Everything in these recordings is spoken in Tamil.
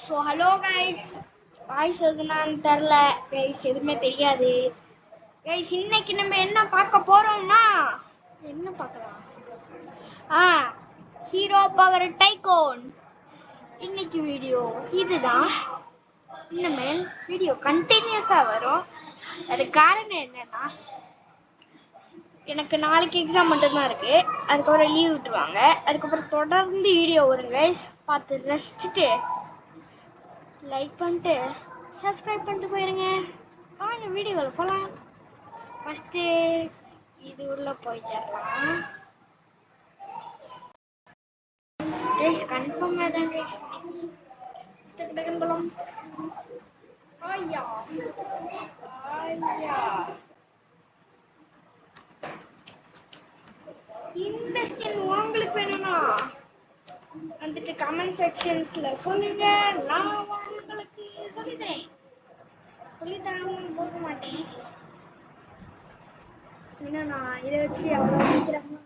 ஸோ ஹலோ கைஸ், வாய்ஸ் எதுனான்னு தெரில கைஸ், எதுவுமே தெரியாது கைஸ். இன்னைக்கு நம்ம என்ன பார்க்க போறோம்னா, என்ன பார்க்கலாம், ஹீரோ பவர் டைகோன். இன்னைக்கு வீடியோ இதுதான். இனிமேல் வீடியோ கண்டினியூஸாக வரும். அது காரணம் என்னன்னா, எனக்கு நாளைக்கு எக்ஸாம் மட்டும்தான் இருக்கு. அதுக்கப்புறம் லீவ் விட்டுருவாங்க. அதுக்கப்புறம் தொடர்ந்து வீடியோ வரும் கைஸ். பார்த்து ரசிச்சுட்டு லைக் பண்ணிட்டு சப்ஸ்கிரைப் பண்ணிட்டு போயிருங்க. வாங்க வீடியோவில் போகலாம். ஃபஸ்ட்டு இது உள்ள போயிடலாம் கைஸ். கன்ஃபார்மாக தான் கைஸ். டக்குன்னு போகலாம். ஐயா ஐயா, இந்த ஸ்கின் உங்களுக்கு வேணும்னா வந்துட்டு கமெண்ட் செக்ஷன்ஸ்ல சொல்லுங்க. நான் உங்களுக்கு சொல்லித்தரேன். சொல்லித்தராம போக மாட்டேன். ஏன்னா நான் இதை வச்சு அவ்வளோ சீக்கிரமா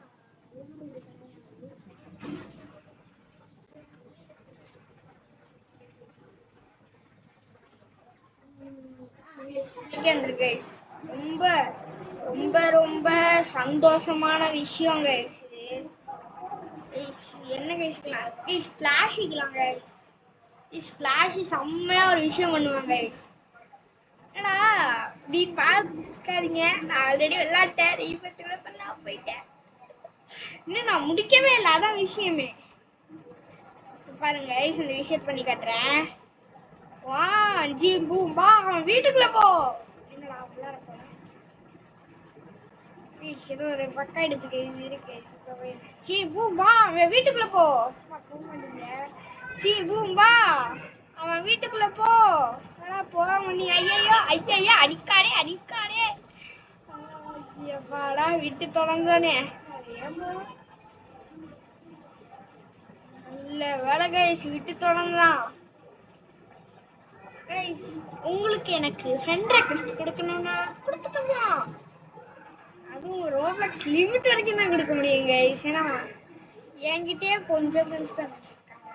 கைஸ். ரொம்ப ரொம்ப ரொம்ப சந்தோஷமான விஷயம் கைஸ். என்ன கைஸ்க்கலாம் கைஸ், ஃபிளாஷிக்கலாம் கைஸ். ஃபிளாஷி செம்மையா ஒரு விஷயம் பண்ணுவாங்க கைஸ். ஏன்னா இப்படி பார்க்காதீங்க, நான் ஆல்ரெடி விளையாட்டேன். ரீபத்துல பண்ணலாம் போயிட்டேன். இன்னும் நான் முடிக்கவே இல்லை, அதான் விஷயமே. பாருங்க கைஸ், இந்த விஷயம் பண்ணி காட்டுறேன். வா ஜி பூம் வா, அவன் வீட்டுக்குள்ள போ. என்னடா உள்ளார போறேன். ஏதோ ஒரு பக்கம் அடிச்சுக்க இருக்கு. சீ பூம் வா, அவன் வீட்டுக்குள்ள போ. போக மாட்டீங்க. சீ பூம் வா, அவன் வீட்டுக்குள்ள போ. போக நீ. ஐயோ ஐயோ, அடிக்காடே அடிக்காடே. எப்பாடா விட்டு தொலைஞ்சானே. நல்ல வேலை கைஸ், விட்டு தொலைஞ்சான். உங்களுக்கு எனக்கு ஃப்ரெண்ட் ரெக்வெஸ்ட் கொடுக்கணும்னா கொடுத்துக்கலாம். அதுவும் ரோப்ளக்ஸ் லிமிட் வரைக்கும் தான் கொடுக்க முடியும் கைஸ். ஏன்னா என்கிட்டயே கொஞ்சம் ஃப்ரெண்ட்ஸ் தான் வச்சிருக்காங்க.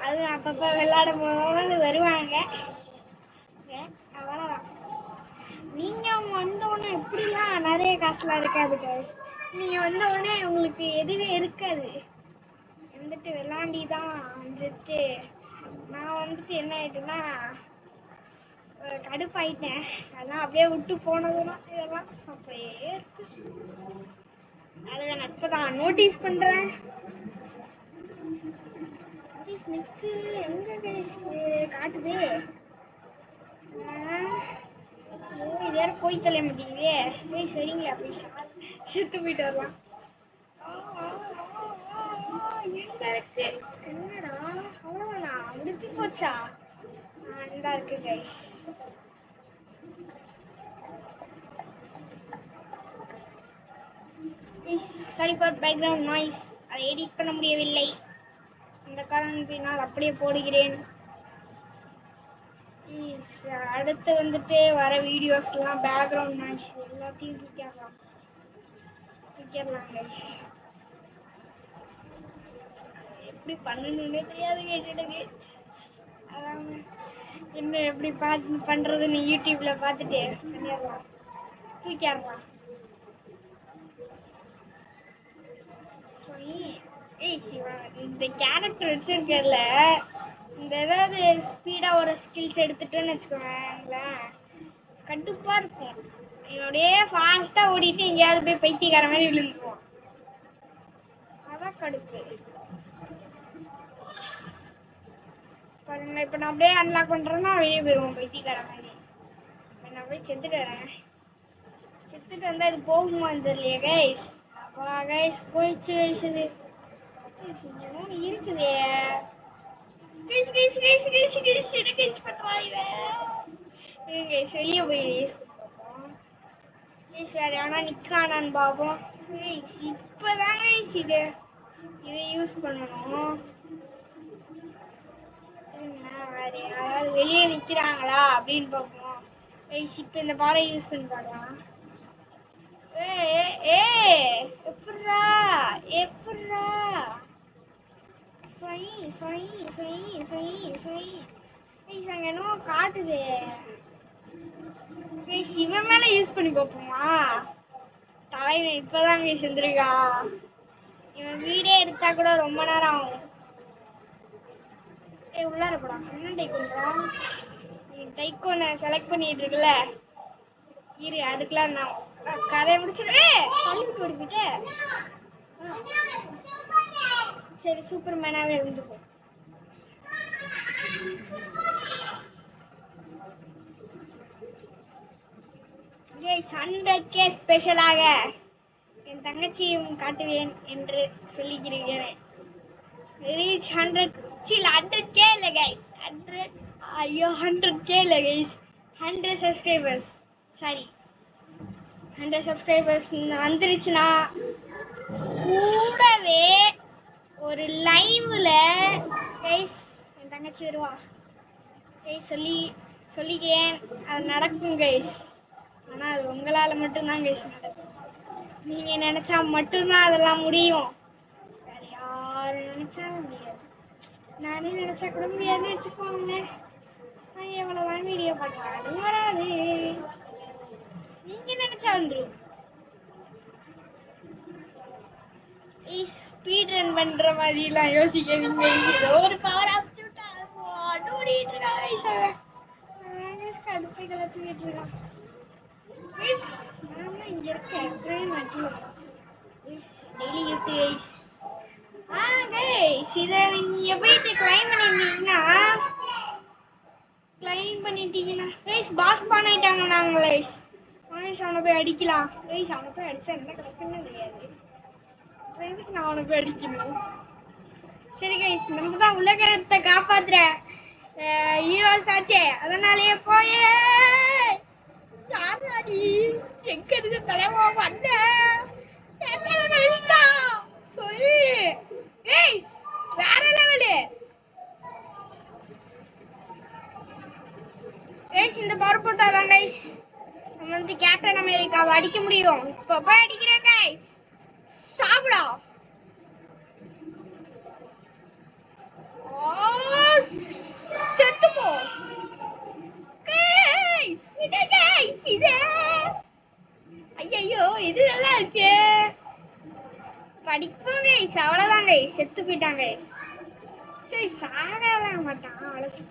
அது அப்பப்போ விளையாட போது வருவாங்க. அவ்வளோதான். நீங்க வந்த உடனே எப்படிலாம் நிறைய காசுலாம் இருக்காது கைஸ். நீங்க வந்த உடனே உங்களுக்கு எதுவே இருக்காது. வந்துட்டு விளாண்டி தான் வந்துட்டு நான் வந்துட்டு என்ன ஆயிட்டுன்னா கடுப்பாயிட்டேன். அதெல்லாம் அப்படியே விட்டு போனதுலாம் இதெல்லாம் அப்படியே இருக்கு. அதை நான் இப்பதான் நோட்டீஸ் பண்றேன். நெக்ஸ்ட் எங்க கைஸ் காட்டுது? இது வேற போய் தொலைய மாட்டேங்குதே. சரிங்களா, போய் செத்து போயிட்டு வரலாம். எங்க இருக்கு? என்னடா அவ்வளவுதான் முடிச்சு போச்சா? இந்த இருக்கு guys. Sorry for background noise, அதை எடிட் பண்ண முடியவில்லை. இந்த காரணத்தினால் அப்படியே போடுகிறேன். அடுத்து வந்துட்டு வர வீடியோஸ்லாம் பேக்ரவுண்ட் நாய்ஸ் எல்லாத்தையும் தூக்கிடலாம் கைஸ். எப்படி பண்ணணும்னே தெரியாது எனக்கு. அதான் என்ன எப்படி பண்றதுன்னு யூடியூப்ல பார்த்துட்டு பண்ணிடலாம், தூக்கிடலாம். இந்த கேரக்டர் வச்சிருக்கல, இந்த ஏதாவது ஸ்பீடா ஒரு ஸ்கில்ஸ் எடுத்துட்டோன்னு வச்சுக்கோங்களேன், கடுப்பா இருக்கும். என்னோடய ஃபாஸ்டா ஓடிட்டு எங்கேயாவது போய் பைத்தியக்கார மாதிரி விழுந்துருவோம். அதான் கடுப்பு. பாருங்க, இப்ப நான் அப்படியே அன்லாக் பண்றேன்னா வெளியே போயிடுவோம் பைத்தியக்கார மாதிரி. நான் போய் செத்துட்டு வரேன். செத்துட்டு வந்தா இது போகுமான்னு தெரியலையே கைஸ். அப்பா கைஸ் போயிடுச்சு கைஸ். இது இருக்குதே guys guys guys guys guys என்ன கைஸ் பண்றான் இவன்? கைஸ் வெளியே போய் யூஸ் பண்ணுவோம் கைஸ். வேற எவனா நிக்கானான்னு பார்ப்போம் கைஸ். இப்பதான் கைஸ் இதை யூஸ் பண்ணணும். வேற யாராவது வெளியே நிக்கிறாங்களா அப்படின்னு பார்ப்போம் கைஸ். இப்ப இந்த பாறை யூஸ் பண்ணி பார்க்கலாம். எப்படா எப்படா சொய் சொய் சொய் சொய் சொய். கைஸ் அங்க என்னமோ காட்டுது. கைஸ் இவன் மேல யூஸ் பண்ணி பார்ப்போமா? தலைவன் இப்பதான் கைஸ் செஞ்சிருக்கான். இவன் வீடே எடுத்தா கூட ரொம்ப நேரம் ஆகும். உள்ளார போடா. என்ன டைக்கோன்றான்? நீ டைக்கோனை செலக்ட் பண்ணிட்டு இருக்கல இரு, அதுக்கெல்லாம் நான் கதையை முடிச்சிருவேன். தள்ளி போடுக்கிட்ட சரி சூப்பர்மேனாவே இருந்துக்கும். கைஸ் 100K ஸ்பெஷலாக என் தங்கச்சியும் காட்டுவேன் என்று சொல்லிக்கிறேன். ரீச் 100 100K இல்ல கைஸ், 100 ஐயோ 100K இல்ல கைஸ், 100 சப்ஸ்கிரைபர்ஸ். சாரி 100 சப்ஸ்கிரைபர்ஸ் வந்துருச்சுன்னா கூடவே ஒரு லைவ்ல கைஸ் என் தங்கச்சி வருவா கைஸ். சொல்லிக்கிறேன் அது நடக்கும் கைஸ். ஆனா அது உங்களால மட்டும்தான் கைஸ் நடக்கும். நீங்க நினைச்சா மட்டும்தான் அதெல்லாம் முடியும். வேற யாரும் நினைச்சா முடியாது. நானே நினைச்சா கூட முடியாதுன்னு வச்சுக்கோங்க. நான் எவ்வளவுதான் வீடியோ பண்ணாலும் வராது. நீங்க நினைச்சா வந்துடும். ஸ்பீட் ரன் பண்ற மாதிரி எல்லாம் யோசிக்காதீங்க. ஏதோ ஒரு பவர் அப்ச்சு விட்டா ஓடிட்டு இருக்காங்க. கடுப்பை கிளப்பிட்டு இருக்கான். நான் இங்க இருக்கேன். Daily gift guys. கைஸ் இதை நீங்க போயிட்டு கிளைம் பண்ணிட்டீங்கன்னா கைஸ் பாஸ் பண்ணிட்டாங்க நாங்க கைஸ். அவனை போய் அடிக்கலாம் கைஸ். அவனை போய் அடிச்சா என்ன கிடக்குன்னு தெரியாது. நான் அவனை போய் அடிக்கணும். சரி கைஸ் நம்ம தான் உலகத்தை காப்பாத்துற ஹீரோஸ் ஆச்சே, அதனாலயே போயே யாராடி எங்க இருந்து தலைவா வந்த சொல்லு கைஸ். வேற லெவலு கைஸ். இந்த பவர் போட்டாதான் கைஸ் நம்ம வந்து கேப்டன் அமெரிக்காவை அடிக்க முடியும். இப்ப போய் அடிக்கிறேன் கைஸ். சாப்பிடா செத்து போ கைஸ். இது ஐயோ இது நல்லா இருக்கு. படிப்போம் கைஸ். அவ்வளவுதான் கைஸ். செத்து போயிட்டாங்க கைஸ். சரி சாகலாம் மாட்டான் அவ்வளவு.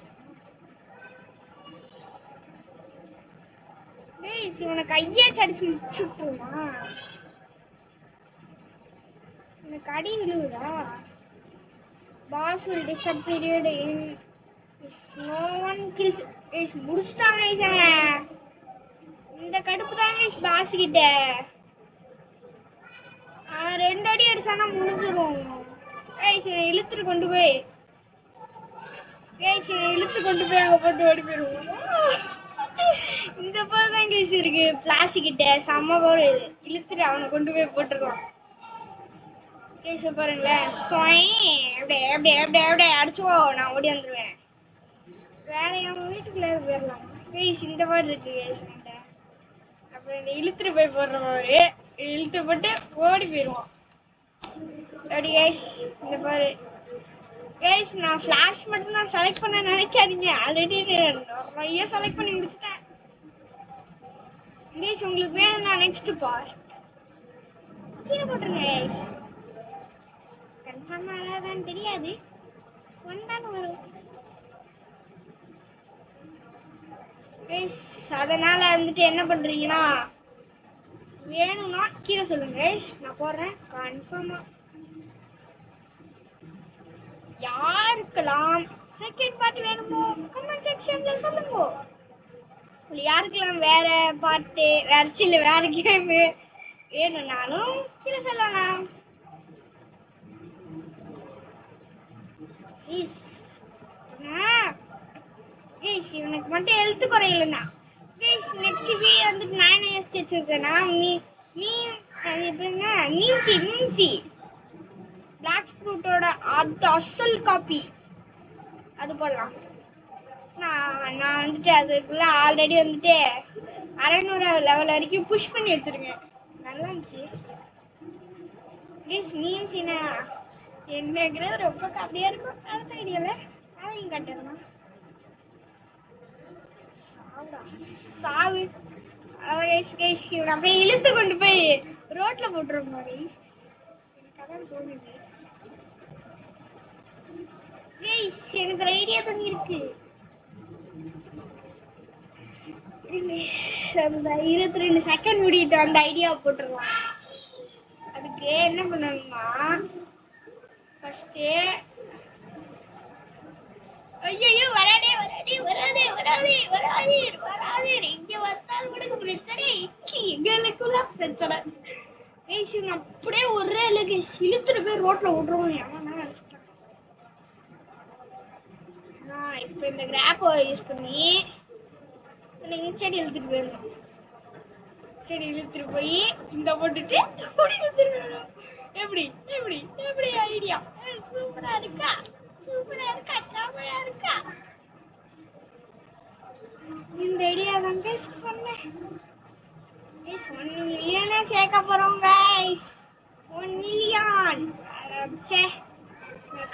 கைஸ் இவனை கையே அடிச்சு முடிச்சுட்டுமா? எனக்கு அடி விழுவுதா? Boss will disappear in if no one kills. Guys முடிச்சிட்டாங்க கைஸ். இந்த கடுப்பு தான் கைஸ் பாஸ் கிட்ட. ரெண்டு அடி அடிச்சானா முடிஞ்சிரும் கைஸ். இழுத்து கொண்டு போய் அங்க போட்டு ஓடி போயிடுவோம். இந்த போர் தான் கைஸ் இருக்கு பிளாஸ்டிக் கிட்ட. செம்ம போர் இது. இழுத்துட்டு அவனை கொண்டு போய் போட்டுருக்கோம் கைஸ். பாருங்களேன் அப்படியே அடிச்சுவோ நான் ஓடி வந்துருவேன். வேற என் வீட்டுக்குள்ள போயிடலாம் கைஸ். இந்த மாதிரி இருக்கு கைஸ். அப்புறம் இந்த இழுத்துட்டு போய் போடுற மாதிரி இழுத்து போட்டு ஓடி போயிடுவோம் அப்படி கைஸ். இந்த பாரு கைஸ் நான் ஃபிளாஷ் மட்டும் தான் செலக்ட் பண்ண நினைக்காதீங்க. ஆல்ரெடி நிறைய செலக்ட் பண்ணி முடிச்சிட்டேன் கைஸ். உங்களுக்கு வேணும்னா நெக்ஸ்ட் பார்ட் கீழே போட்டுருங்க கைஸ். கன்ஃபார்மா அதான் தெரியாது, வந்தாலும் வரும் கைஸ். அதனால வந்துட்டு என்ன பண்றீங்கன்னா வேணும்னா கீழே சொல்லுங்க கைஸ். நான் போடுறேன் கன்ஃபார்மா. யாருக்கெல்லாம் செகண்ட் பார்ட் வேணுமோ கமெண்ட் செக்ஷன்ல சொல்லுங்க. யாருக்கெல்லாம் வேற பாட்டு வேற கேம் வேணும்னாலும் கீழே சொல்லலாம். இவனுக்கு மட்டும் ஹெல்த் குறையிலண்ணா கைஸ். நெக்ஸ்ட் வீடியோ வந்துட்டு நான் என்ன யோசிச்சு வச்சிருக்கேன்னா மீம்சி பிளாக் ஃப்ரூட்டோட அசல் காப்பி அது போடலாம். நான் வந்துட்டு அதுக்குள்ள ஆல்ரெடி வந்துட்டு 600 லெவல் வரைக்கும் புஷ் பண்ணி வச்சிருக்கேன். நல்லா இருந்துச்சு கைஸ். மீம்ஸ்னா என்னங்கிறது ரொம்ப கம்மியா இருக்கும். அடுத்த வீடியோல அதையும் கட்டணும். சாவு. இவனை அப்படியே இழுத்து கொண்டு போய் ரோட்ல போட்டுரும் மாதிரி எனக்கு அதான் தோணுது. எனக்கு ஒரு ஐடியா தோணி இருக்கு. அந்த 22 செகண்ட் முடிட்டு அந்த ஐடியாவை போட்டுருலாம். அதுக்கு என்ன பண்ணணும்னா ஃபர்ஸ்ட் ஐயோ வராதே வராதே வராதே வராதே வராதே வராதே இங்க வந்தால் உனக்கு பிரச்சனை எங்களுக்குள்ள பிரச்சனை. அப்படியே ஒரே அளவுக்கு இழுத்துட்டு போய் ரோட்ல விட்டுருவோம். எவன் நினைச்சிட்டான். இப்ப இந்த கிராப்பை யூஸ் பண்ணி செடி இழுத்துட்டு போயிடணும். செடி இழுத்துட்டு போய் இந்த போட்டுட்டு எப்படி எப்படி எப்படி ஐடியா சூப்பரா இருக்கா சூப்பரா இருக்கா சாமையா இருக்கா. இந்த ஐடியா தான் சொன்னேன். 1 மில்லியனா சேர்க்க போறோம் கைஸ். 1 மில்லியன்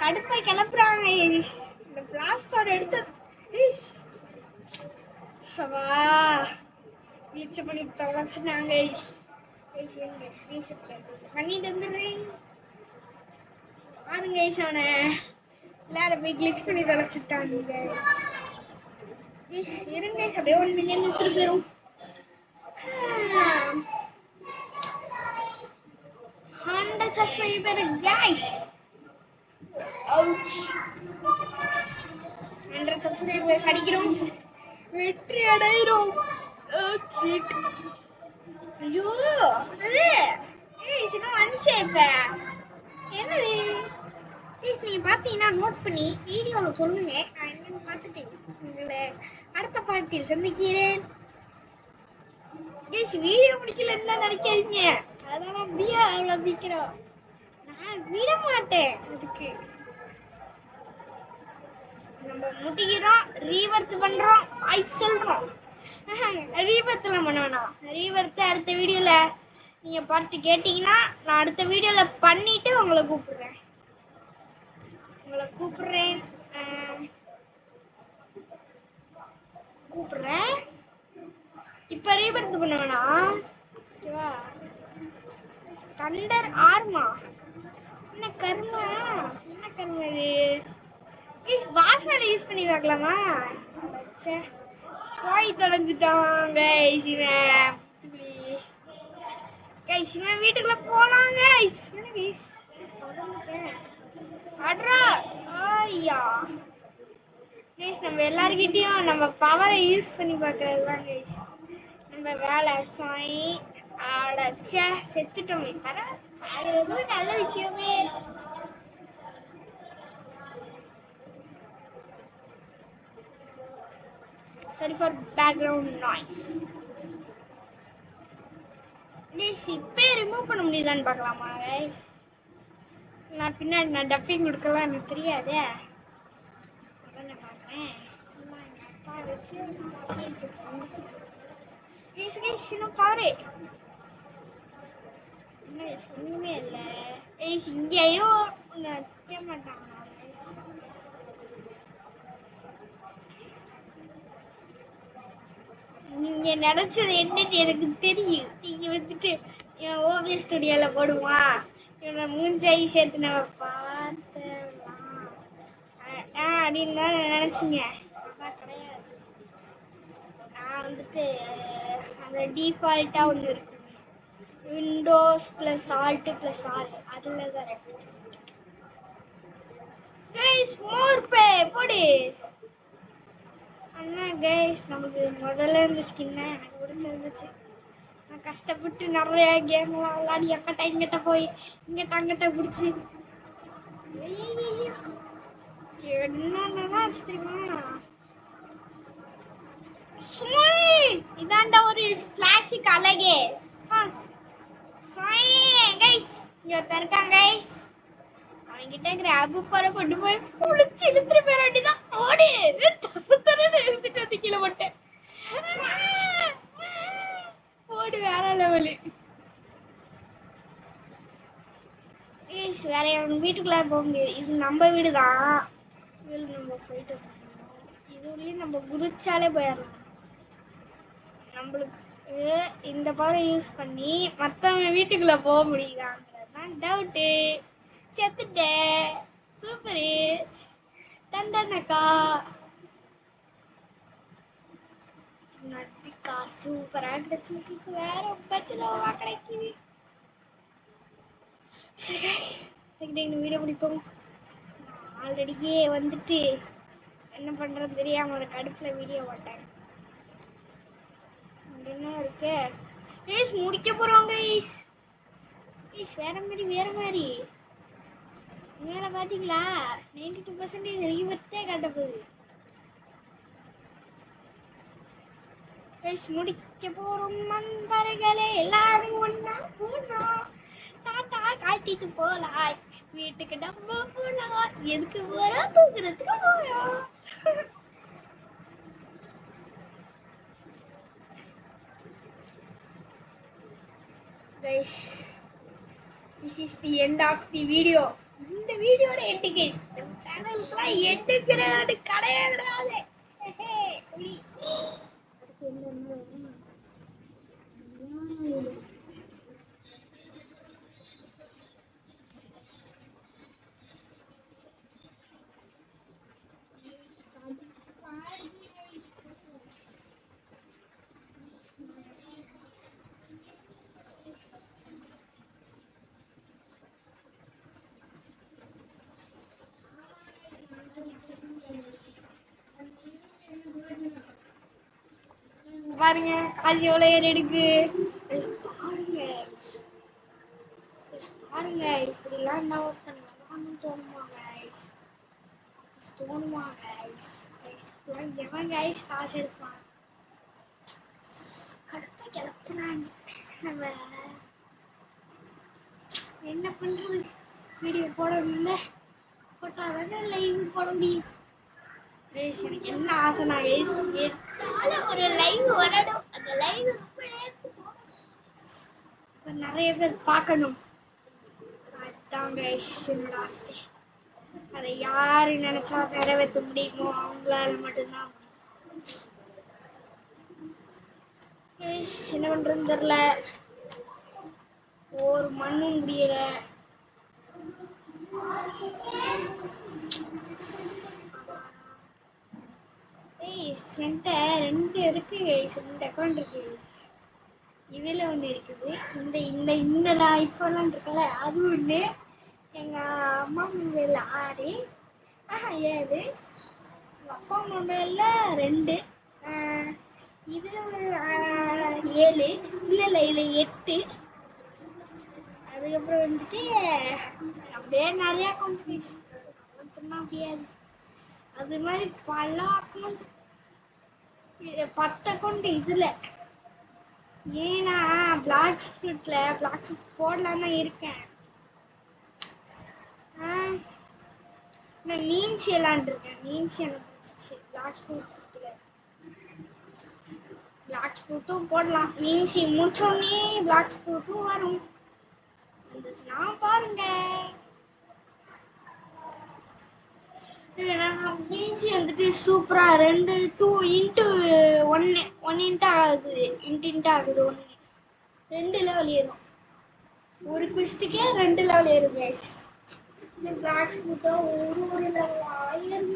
கடுப்பை கிளப்புறாங்க. இந்த பிளாஸ்பாட் எடுத்து சவா வீச்ச பண்ணி தொலைச்சிட்டாங்க. பண்ணிட்டு வந்துடுறேன் பாருங்க. அவனை விளையாட போய் கிளிச் பண்ணி தொலைச்சிட்டாங்க. இருங்க அப்படியே 1 மில்லியன் எடுத்துட்டு போயிரும். 100 சப்ஸ்கிரைபர் போயிரும் கைஸ். 100 சப்ஸ்கிரைபர்ஸ் அடிக்கிறோம். வெற்றி அடைகிறோம். ஐயோ என்னது நீங்க பாத்தீங்கன்னா நோட் பண்ணி வீடியோல சொல்லுங்க. நான் என்னன்னு பார்த்துட்டு உங்களை அடுத்த பாட்டில் சந்திக்கிறேன். வீடியோ முடிக்கல இருந்தா நினைக்காதீங்க. அதெல்லாம் அப்படியே அவ்வளவு சீக்கிரம் நான் விட மாட்டேன். அதுக்கு நம்ம முட்டிக்கிறோம், ரீவர்த் பண்றோம், சொல்றோம். ரீவர்த்லாம் பண்ண வேணாம். ரீவர்த் அடுத்த வீடியோல நீங்க பார்த்து கேட்டீங்கன்னா நான் அடுத்த வீடியோல பண்ணிட்டு உங்களை கூப்பிடுறேன். இப்ப ரீவர்த் பண்ண வேணாம். ஓகேவா? தண்டர் ஆர்மா என்ன கர்மா இது வாசனால யூஸ் பண்ணி பார்க்கலாமா? போய் தொலைஞ்சிட்டான் இவன் வீட்டுக்குள்ள போலாம் நம்ம எல்லார்கிட்டயும் நம்ம பவரை யூஸ் பண்ணி பார்க்கறதுதான் கைஸ் நம்ம வேலை. செத்துட்டோமே பரவாயில்ல, நல்ல விஷயமே. Sorry for background noise. இப்பே ரிமூவ் பண்ண முடியுதான்னு பார்க்கலாமா guys? நான் பின்னாடி நான் டப்பிங் கொடுக்கலாம் எனக்கு தெரியாதே. அதான் பார்க்குறேன். எங்கள் அப்பா வச்சு இன்னும் பாரு ஒண்ணுமே இல்லை. இங்கேயும் வைக்க மாட்டாங்க. நீங்க நினைச்சது என்னன்னு எனக்கு தெரியும். நீங்க வந்துட்டு ஓவிய ஸ்டுடியோல போடுவா இவனை மூஞ்சாயி சேர்த்து நம்ம பார்த்தலாம் அப்படின்னு நினைச்சீங்க. அதான் கிடையாது. நான் வந்துட்டு அந்த டிஃபால்ட்டா ஒண்ணு இருக்கு, Windows plus alt plus all, அதுலதான் இருக்கு. போடு அண்ணா கைஸ். நமக்கு முதல்ல இந்த ஸ்கின்னை எனக்கு பிடிச்சிருந்துச்சு. நான் கஷ்டப்பட்டு நிறைய கேம்லாம் விளையாடி அக்கட்ட இங்கிட்ட போய் அங்கிட்ட பிடிச்சி என்னென்னதான் தெரியுமா. இதாண்டா ஒரு கிளாசிக் அழகே. கைஸ் இங்க இருக்காங்க கைஸ். அவன்கிட்ட கிராப் போற கொண்டு போய் புடிச்சு இழுத்துட்டு போயிட வேண்டியதான். ஓடு எழுத்துட்டு வந்து கீழே போட்டேன். ஓடு வேற லெவலு. வேற வீட்டுக்குள்ள போக முடியாது. இது நம்ம வீடுதான். நம்ம போயிட்டு இதுலயும் நம்ம குதிச்சாலே போயிடலாம். நம்மளுக்கு இந்த பவரை யூஸ் பண்ணி மற்றவங்க வீட்டுக்குள்ள போக முடியுதாங்கிறதுதான் டவுட்டு. செத்துட்டேன். சூப்பரு. தண்டனக்கா நட்டிக்கா சூப்பரா கிடைச்சிருக்கு. வேற பச்சலோவா கிடைக்குது. வீடியோ முடிப்போம். ஆல்ரெடியே வந்துட்டு என்ன பண்றது தெரியாம ஒரு கடுப்புல வீடியோ போட்டேன். என்ன இருக்கு முடிக்க போறோம் கைஸ். வேற மாதிரி மேல பாத்தீங்களா 92% ரீவர்த்தே காட்ட போகுது. முடிக்க போறோம் நண்பர்களே. எல்லாரும் ஒன்னா போனோம். டாட்டா காட்டிட்டு போலாம். வீட்டுக்கு நம்ம போலாம். எதுக்கு போறோம்? தூக்குறதுக்கு போறோம். Guys, this is the end of the video. இந்த வீடியோட எண்டு guys. நம்ம சேனலுக்குலாம் எண்டுங்கிறது கிடையாது. புலி அதுக்கு என்ன பாருங்க காசு எவ்வளவு ஏறி இருக்கு பாருங்க. பாருங்க இப்படிலாம் என்ன ஒருத்தன் தோணுமா கைஸ்? தோணுமா கைஸ்? எவன் கைஸ் காசு எடுப்பான்? கடுப்பை கிளப்புனாங்க. நம்ம என்ன பண்றது? வீடியோ போடணும்ல, போட்டாதான் லைவ் போட முடியும். எனக்கு என்ன ஆசைனா ஒரு லைவ் வரணும். அந்த லைவ் நிறைய பேர் பார்க்கணும். அதான் என்னோட ஆசை. அதை யாரு நினைச்சா நிறைவேற்ற முடியுமோ அவங்களால மட்டும்தான். என்ன பண்றதுன்னு தெரியல. ஒரு மண்ணும் முடியல. ரெண்டு இருக்கு. ரெண்டு அக்கௌண்ட் இருக்கு. இதுல ஒண்ணு இருக்குது. இந்த இந்த இந்த ஐபோன்லாம் இருக்குல்ல அது ஒண்ணு. எங்க அம்மா மொபைல்ல 6, 7. அப்பா மொபைல்ல 2. இதுல ஒரு 7. இல்ல இதுல 8. அதுக்கப்புறம் வந்துட்டு அப்படியே நிறைய அக்கௌண்ட் சொன்னா முடியாது. அது மாதிரி பல அக்கௌண்ட் 10 அக்கௌண்ட் இதுல. ஏன்னா பிளாக் ஸ்பிரிட்ல பிளாக் ஸ்பிரிட் போடலான்னு இருக்கேன். நான் மீன்ஸ் விளாண்டுருக்கேன். மீன்ஸ் எனக்கு பிளாக் ஸ்பிரிட்ல பிளாக் ஸ்பிரிட்டும் போடலாம். மீன்ஸ் முடிச்சோடனே பிளாக் ஸ்பிரிட்டும் வரும். வந்துச்சுன்னா பாருங்க. மீன்ஸ் வந்துட்டு சூப்பரா 2 2 இன்ட்டு 1 இன்ட்டு ஆகுது. இன்ட்டு ஆகுது 1. 2 லெவல் ஏறும். ஒரு குவிஸ்டுக்கே 2 லெவல் ஏறும் கைஸ். இந்த பிளாக் ஸ்பிரிட்டோ ஒரு லெவல் ஆயிரம்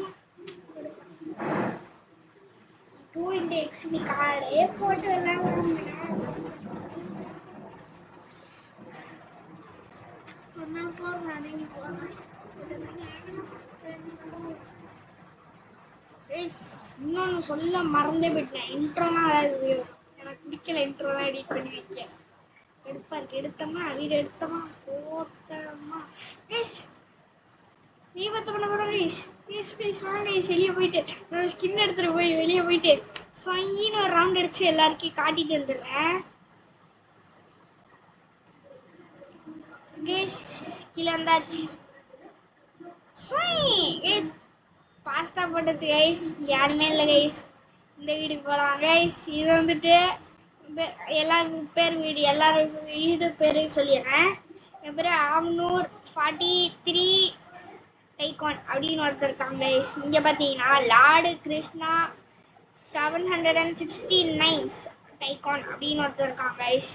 2 இன்ட்டு எக்ஸ்பி கார்டே போட்டு விளையாடுவாங்க. இன்னொன்னு சொல்ல மறந்தே போயிட்டேன். இன்ட்ரோலாம் எனக்கு பிடிக்கல. இன்ட்ரோலாம் எடிட் பண்ணி வைக்க எடுப்பா இருக்கு. எடுத்தோமா வீடியோ எடுத்தோமா போட்டோமா. நீபத்து பண்ண போறோம். வெளியே போயிட்டு ஸ்கின் எடுத்துட்டு போய் வெளியே போயிட்டு சொங்கின்னு ஒரு ரவுண்ட் அடிச்சு எல்லாருக்கும் காட்டிட்டு வந்துடுறேன். கீழே வந்தாச்சு. பாஸ்டா போட்டுச்சு கைஸ். யாருமே இல்லை கைஸ். இந்த வீட்டுக்கு போகலாம் கைஸ். இது வந்துட்டு எல்லாரும் பேர் வீடு எல்லாரும் வீடு பேரையும் சொல்லிடுறேன். என் பேர் ஆம்னூர் 43 டைகான் அப்படின்னு ஒருத்தர் இருக்காங்க கைஸ். இங்கே பார்த்தீங்கன்னா லார்டு கிருஷ்ணா 769 டைகான் அப்படின்னு ஒருத்தர் இருக்கான் கைஸ்.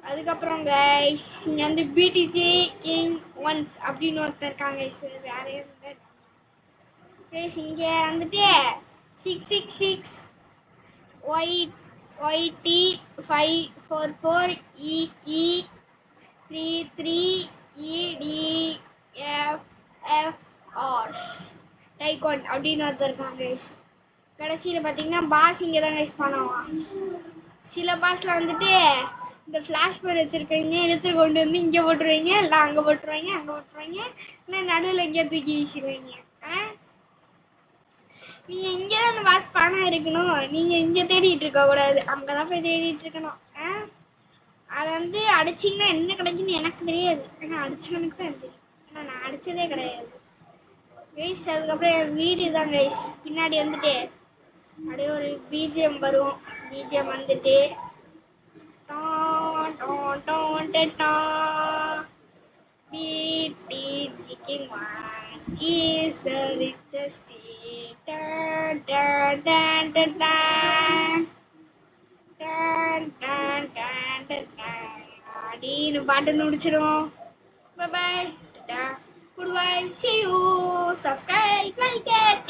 அதுக்கப்புறம் கைஸ் இங்க வந்து பிடிஜி கிங் ஒன்ஸ் அப்படின்னு ஒருத்தர் இருக்காங்க கைஸ். வேற கைஸ் இங்க வந்துட்டு 666 YT544EE33EDFFR டைகான் அப்படின்னு ஒருத்தர் இருக்காங்க கைஸ். கடைசியில் பார்த்தீங்கன்னா பாஸ் இங்கே தான் கைஸ் பண்ணுவான். சில பாஸ்ல வந்துட்டு இந்த ஃப்ளாஷ் பேர் வச்சிருக்கீங்க எடுத்து கொண்டு வந்து இங்கே போட்டுருவீங்க, இல்லை அங்கே போட்டுருவாங்க, அங்கே போட்டுருவாங்க, இல்லை நடுவில் எங்கேயோ தூக்கி வீசிடுவீங்க. நீங்க இங்கே தான் அந்த பாஸ் பணம் இருக்கணும், நீங்க இங்கே தேடிட்டு இருக்க கூடாது, அங்கே தான் போய் தேடிட்டு இருக்கணும். அதை வந்து அடிச்சிங்கன்னா என்ன கிடைக்குன்னு எனக்கு தெரியாது, ஆனால் அடிச்சவனுக்கு தான் தெரியும். ஆனால் நான் அடிச்சதே கிடையாது கைஸ். அதுக்கப்புறம் என் வீடு தான் கைஸ். பின்னாடி வந்துட்டு அப்படியே ஒரு பிஜிஎம் வரும். பிஜிஎம் வந்துட்டு is the richest state. அப்படின்னு பாட்டு முடிச்சிடும். Bye bye. Goodbye. See you. Subscribe, like it.